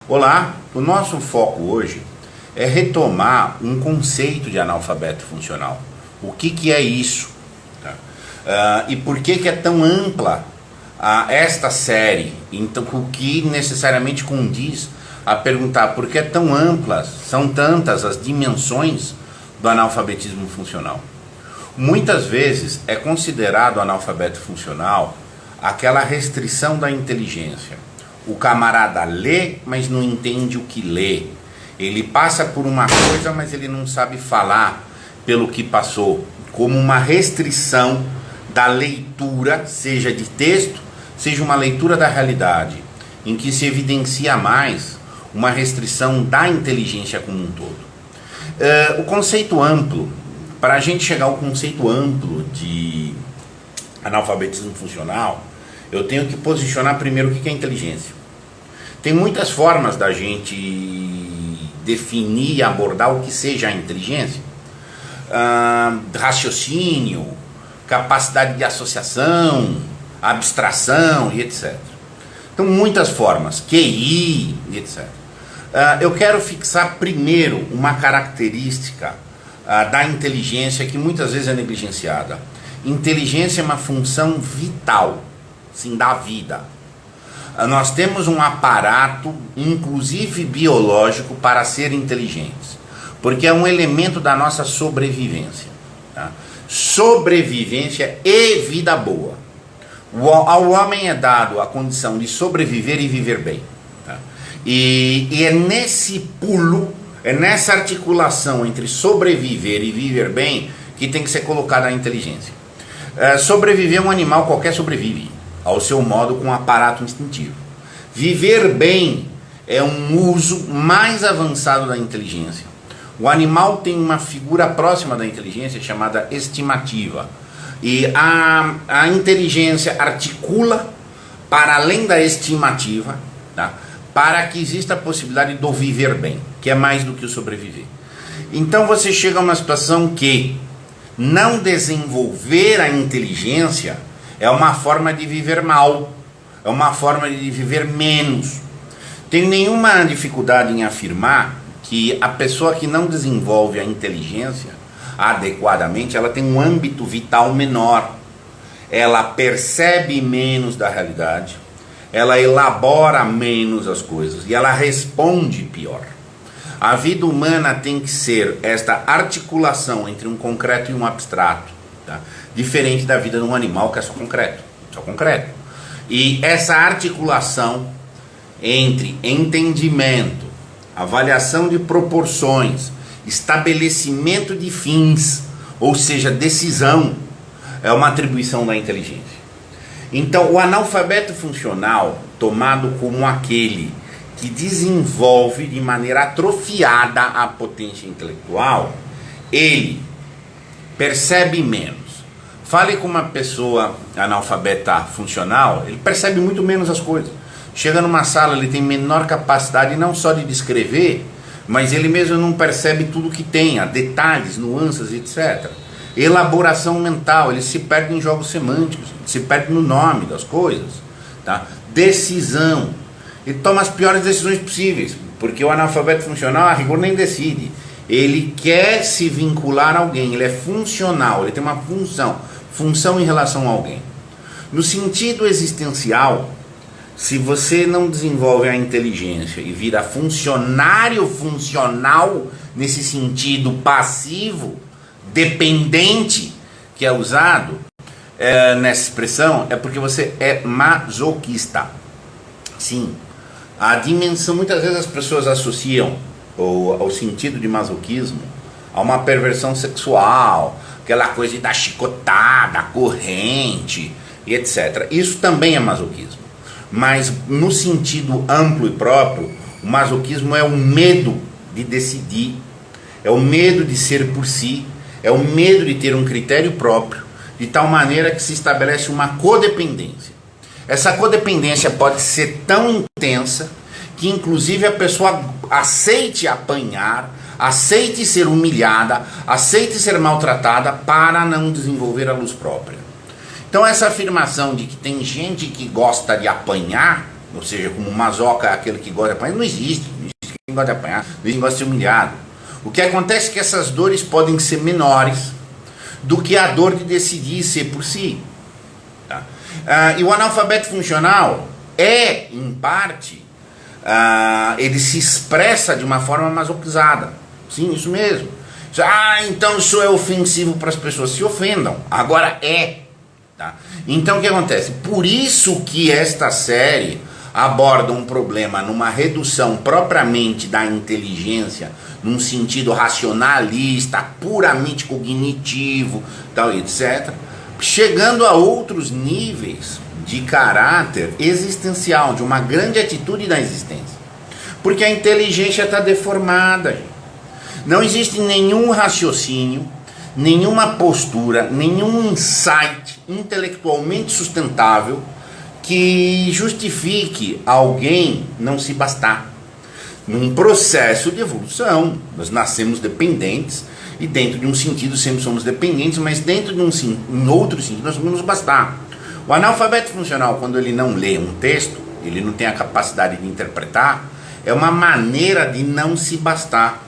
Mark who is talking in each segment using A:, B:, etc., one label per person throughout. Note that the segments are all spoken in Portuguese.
A: Olá, o nosso foco hoje é retomar um conceito de analfabeto funcional. O que é isso? E por que é tão ampla esta série? Então, o que necessariamente condiz a perguntar por que é tão amplas, são tantas as dimensões do analfabetismo funcional. Muitas vezes é considerado analfabeto funcional aquela restrição da inteligência. O camarada lê, mas não entende o que lê. Ele passa por uma coisa, mas ele não sabe falar pelo que passou. Como uma restrição da leitura, seja de texto, seja uma leitura da realidade, em que se evidencia mais uma restrição da inteligência como um todo. O conceito amplo, para a gente chegar ao conceito amplo de analfabetismo funcional, eu tenho que posicionar primeiro o que é inteligência. Tem muitas formas da gente definir e abordar o que seja a inteligência. Raciocínio, capacidade de associação, abstração e etc. Então, muitas formas, QI e etc. Eu quero fixar primeiro uma característica da inteligência que muitas vezes é negligenciada. Inteligência é uma função vital, sim, da vida. Nós temos um aparato, inclusive biológico, para ser inteligentes, porque é um elemento da nossa sobrevivência. Tá? Sobrevivência e vida boa. Ao homem é dado a condição de sobreviver e viver bem. Tá? E é nesse pulo, é nessa articulação entre sobreviver e viver bem que tem que ser colocada a inteligência. Sobreviver, um animal qualquer sobrevive, ao seu modo, com um aparato instintivo. Viver bem é um uso mais avançado da inteligência. O animal tem uma figura próxima da inteligência chamada estimativa. E a inteligência articula para além da estimativa, tá? Para que exista a possibilidade do viver bem, que é mais do que o sobreviver. Então você chega a uma situação que não desenvolver a inteligência é uma forma de viver mal, é uma forma de viver menos. Tem nenhuma dificuldade em afirmar que a pessoa que não desenvolve a inteligência adequadamente, ela tem um âmbito vital menor. Ela percebe menos da realidade, ela elabora menos as coisas e ela responde pior. A vida humana tem que ser esta articulação entre um concreto e um abstrato, tá? Diferente da vida de um animal que é só concreto, só concreto. E essa articulação entre entendimento, avaliação de proporções, estabelecimento de fins, ou seja, decisão, é uma atribuição da inteligência. Então, o analfabeto funcional, tomado como aquele que desenvolve de maneira atrofiada a potência intelectual, ele percebe menos. Fale com uma pessoa analfabeta funcional, ele percebe muito menos as coisas. Chega numa sala, ele tem menor capacidade não só de descrever, mas ele mesmo não percebe tudo que tem, detalhes, nuances, etc. Elaboração mental, ele se perde em jogos semânticos, se perde no nome das coisas. Tá? Decisão, ele toma as piores decisões possíveis, porque o analfabeto funcional, a rigor, nem decide. Ele quer se vincular a alguém, ele é funcional, ele tem uma função em relação a alguém. No sentido existencial, se você não desenvolve a inteligência e vira funcionário funcional, nesse sentido passivo, dependente, que é usado nessa expressão, é porque você é masoquista. Sim, a dimensão, muitas vezes as pessoas associam ao sentido de masoquismo a uma perversão sexual, aquela coisa de dar chicotada, corrente e etc. Isso também é masoquismo. Mas no sentido amplo e próprio, o masoquismo é o medo de decidir, é o medo de ser por si, é o medo de ter um critério próprio, de tal maneira que se estabelece uma codependência. Essa codependência pode ser tão intensa que inclusive a pessoa aceite apanhar, aceite ser humilhada, aceite ser maltratada para não desenvolver a luz própria. Então essa afirmação de que tem gente que gosta de apanhar ou seja, como o masoca é aquele que gosta de apanhar, não existe quem gosta de apanhar, não existe quem gosta de ser humilhado. O que acontece é que essas dores podem ser menores do que a dor de decidir ser por si. Tá? E o analfabeto funcional é, em parte, ele se expressa de uma forma masoquizada. Sim, isso mesmo. Então isso é ofensivo para as pessoas. Se ofendam. Agora é. Tá? Então o que acontece? Por isso que esta série aborda um problema numa redução propriamente da inteligência, num sentido racionalista, puramente cognitivo, tal, etc., chegando a outros níveis de caráter existencial, de uma grande atitude da existência. Porque a inteligência está deformada, gente. Não existe nenhum raciocínio, nenhuma postura, nenhum insight intelectualmente sustentável que justifique alguém não se bastar. Num processo de evolução, nós nascemos dependentes e dentro de um sentido sempre somos dependentes, mas dentro de em outro sentido nós vamos nos bastar. O analfabeto funcional, quando ele não lê um texto, ele não tem a capacidade de interpretar, é uma maneira de não se bastar.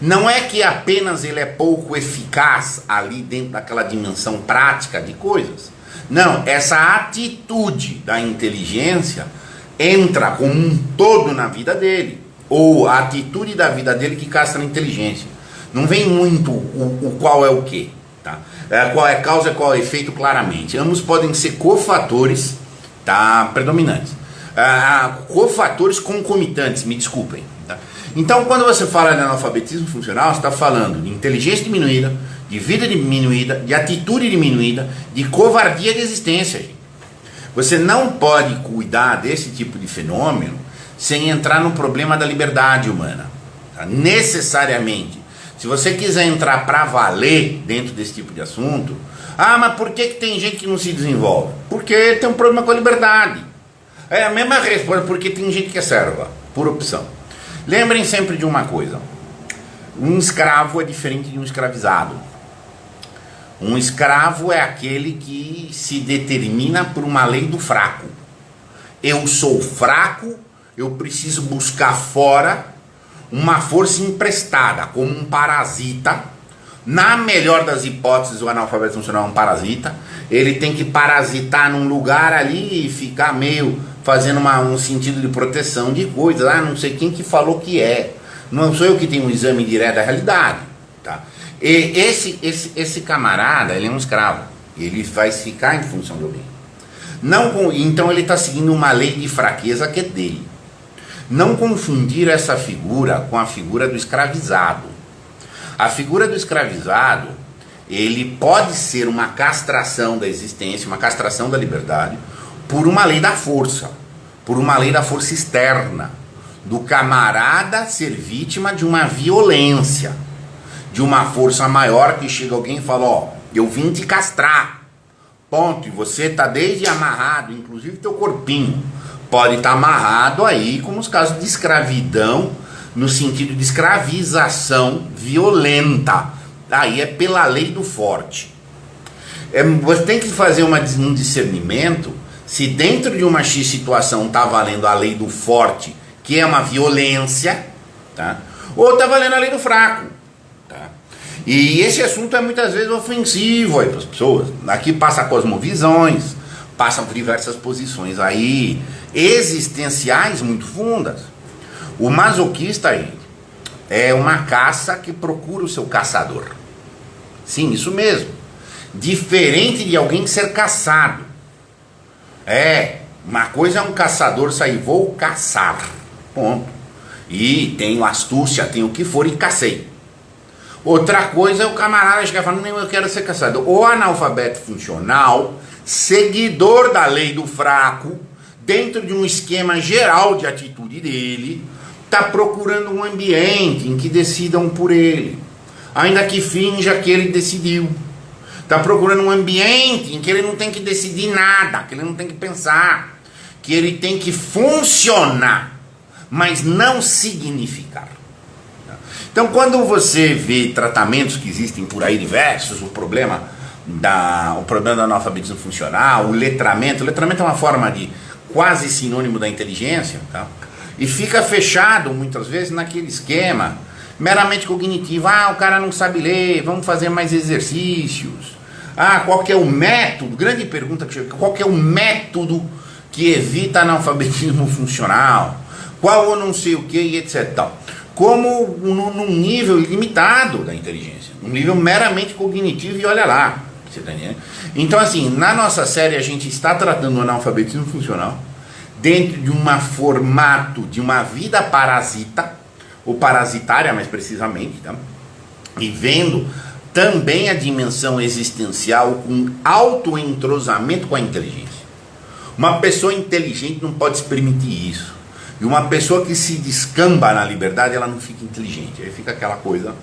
A: Não é que apenas ele é pouco eficaz ali dentro daquela dimensão prática de coisas. Não, essa atitude da inteligência entra como um todo na vida dele. Ou a atitude da vida dele que castra a inteligência. Não vem muito o qual é o quê. Tá? Qual é a causa e qual é o efeito claramente. Ambos podem ser cofatores, tá, predominantes. Cofatores concomitantes, me desculpem. Tá? Então, quando você fala de analfabetismo funcional, você está falando de inteligência diminuída, de vida diminuída, de atitude diminuída, de covardia de existência. Gente. Você não pode cuidar desse tipo de fenômeno sem entrar no problema da liberdade humana. Tá? Necessariamente. Se você quiser entrar para valer dentro desse tipo de assunto, mas por que tem gente que não se desenvolve? Porque tem um problema com a liberdade. É a mesma resposta, porque tem gente que é serva, por opção. Lembrem sempre de uma coisa. Um escravo é diferente de um escravizado. Um escravo é aquele que se determina por uma lei do fraco. Eu sou fraco, eu preciso buscar fora uma força emprestada, como um parasita. Na melhor das hipóteses, o analfabeto funcional é um parasita. Ele tem que parasitar num lugar ali e ficar meio fazendo um sentido de proteção de coisas. Não sei quem que falou que é. Não sou eu que tenho um exame direto da realidade. Tá? E esse camarada, ele é um escravo. Ele vai ficar em função de alguém. Então ele está seguindo uma lei de fraqueza que é dele. Não confundir essa figura com a figura do escravizado. A figura do escravizado, ele pode ser uma castração da existência, uma castração da liberdade, por uma lei da força, por uma lei da força externa, do camarada ser vítima de uma violência, de uma força maior que chega alguém e fala, eu vim te castrar, ponto, e você está desde amarrado, inclusive teu corpinho, pode estar amarrado aí, como os casos de escravidão, no sentido de escravização violenta. Aí é pela lei do forte. Você tem que fazer um discernimento se dentro de uma X situação está valendo a lei do forte, que é uma violência, tá? Ou está valendo a lei do fraco. Tá? E esse assunto é muitas vezes ofensivo para as pessoas. Aqui passa cosmovisões, passam diversas posições aí existenciais muito fundas. O masoquista aí é uma caça que procura o seu caçador. Sim, isso mesmo. Diferente de alguém ser caçado. Uma coisa é um caçador sair, vou caçar. Ponto. E tenho astúcia, tenho o que for e cacei. Outra coisa é o camarada chegar falando, eu quero ser caçador. O analfabeto funcional, seguidor da lei do fraco, dentro de um esquema geral de atitude dele, está procurando um ambiente em que decidam por ele, ainda que finja que ele decidiu. Está procurando um ambiente em que ele não tem que decidir nada, que ele não tem que pensar, que ele tem que funcionar, mas não significar. Então, quando você vê tratamentos que existem por aí diversos, o problema do analfabetismo funcional, o letramento é uma forma de quase sinônimo da inteligência, tá? E fica fechado muitas vezes naquele esquema meramente cognitivo. Ah, o cara não sabe ler, vamos fazer mais exercícios. Ah, qual que é o método? Grande pergunta que chega. Qual que é o método que evita analfabetismo funcional? Qual ou não sei o que e etc. Tal. Como num nível limitado da inteligência, um nível meramente cognitivo e olha lá. Você tá entendendo? Então, assim, na nossa série a gente está tratando o analfabetismo funcional dentro de um formato de uma vida parasita, ou parasitária mais precisamente, tá? E vendo também a dimensão existencial com autoentrosamento com a inteligência. Uma pessoa inteligente não pode se permitir isso. E uma pessoa que se descamba na liberdade, ela não fica inteligente. Aí fica aquela coisa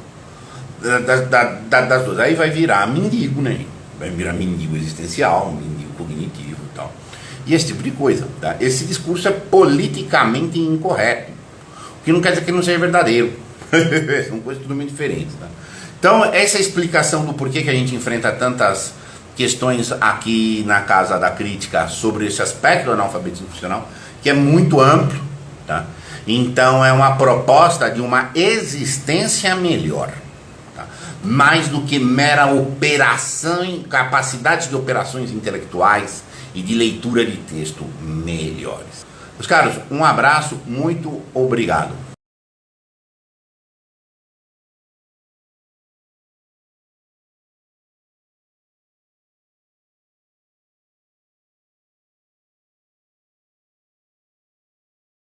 A: das duas. Aí vai virar mendigo, né? Vai virar mendigo existencial, mendigo cognitivo e tal. E esse tipo de coisa, tá? Esse discurso é politicamente incorreto. O que não quer dizer que não seja verdadeiro. São coisas totalmente diferentes, tá? Então, essa explicação do porquê que a gente enfrenta tantas questões aqui na Casa da Crítica sobre esse aspecto do analfabetismo funcional, que é muito amplo, tá? Então, é uma proposta de uma existência melhor. Mais do que mera operação, capacidade de operações intelectuais e de leitura de texto melhores. Meus caros, um abraço, muito obrigado.